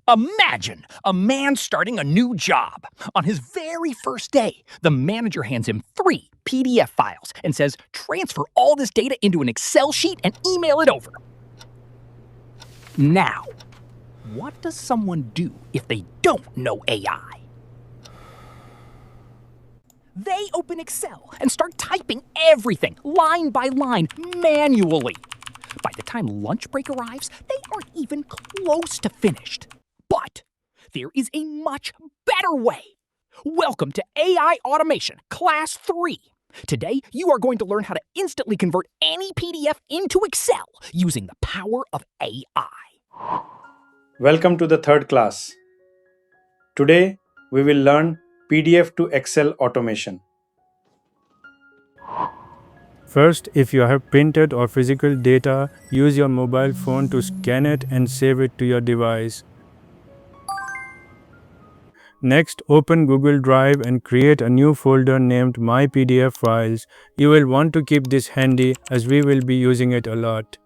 Imagine a man starting a new job. On his very first day, the manager hands him 3 PDF files and says, transfer all this data into an Excel sheet and email it over. Now, what does someone do if they don't know AI? They open Excel and start typing everything, line by line, manually. By the time lunch break arrives, they aren't even close to finished. But there is a much better way. Welcome to AI Automation, Class 3. Today, you are going to learn how to instantly convert any PDF into Excel using the power of AI. Welcome to the third class. Today, we will learn PDF to Excel automation. First, if you have printed or physical data, use your mobile phone to scan it and save it to your device. Next, open Google Drive and create a new folder named My PDF Files. You will want to keep this handy as we will be using it a lot.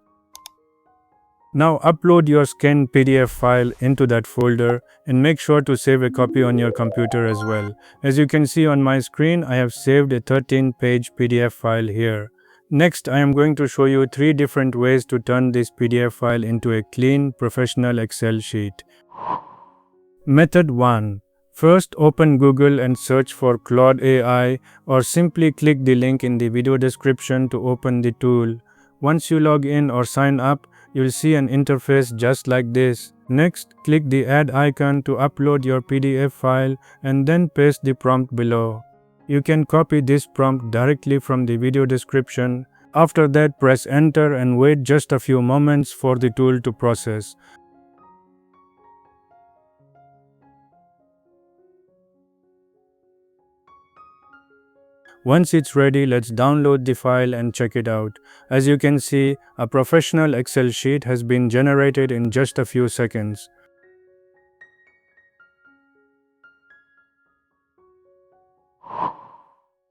Now upload your scanned PDF file into that folder and make sure to save a copy on your computer as well. As you can see on my screen, I have saved a 13-page PDF file here. Next, I am going to show you 3 different ways to turn this PDF file into a clean, professional Excel sheet. Method 1. First, open Google and search for Claude AI, or simply click the link in the video description to open the tool. Once you log in or sign up, you'll see an interface just like this. Next, click the add icon to upload your PDF file and then paste the prompt below. You can copy this prompt directly from the video description. After that, press enter and wait just a few moments for the tool to process. Once it's ready, let's download the file and check it out. As you can see, a professional Excel sheet has been generated in just a few seconds.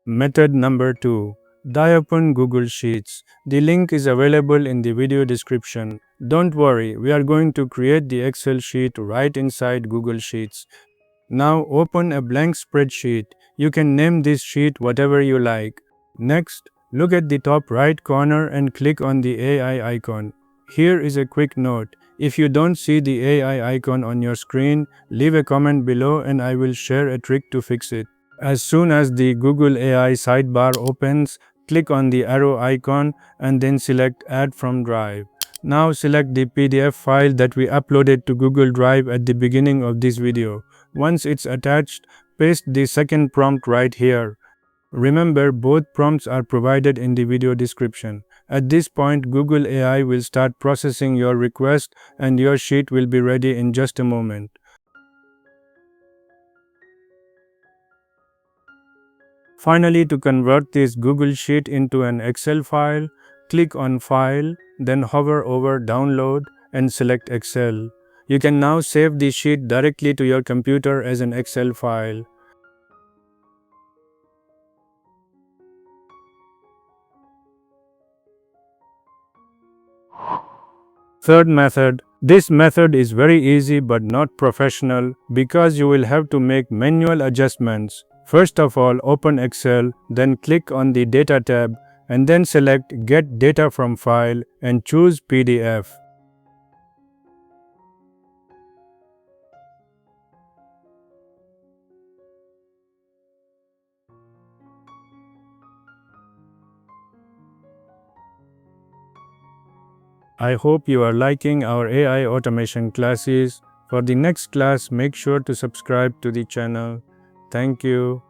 Method number 2. Open Google Sheets. The link is available in the video description. Don't worry, we are going to create the Excel sheet right inside Google Sheets. Now open a blank spreadsheet. You can name this sheet whatever you like. Next, look at the top right corner and click on the AI icon. Here is a quick note. If you don't see the AI icon on your screen, leave a comment below and I will share a trick to fix it. As soon as the Google AI sidebar opens, click on the arrow icon and then select Add from Drive. Now select the PDF file that we uploaded to Google Drive at the beginning of this video. Once it's attached, paste the second prompt right here. Remember, both prompts are provided in the video description. At this point, Google AI will start processing your request and your sheet will be ready in just a moment. Finally, to convert this Google Sheet into an Excel file, click on File, then hover over Download and select Excel. You can now save the sheet directly to your computer as an Excel file. Third method. This method is very easy but not professional because you will have to make manual adjustments. First of all, open Excel, then click on the Data tab and then select Get Data from File and choose PDF. I hope you are liking our AI automation classes. For the next class, make sure to subscribe to the channel. Thank you.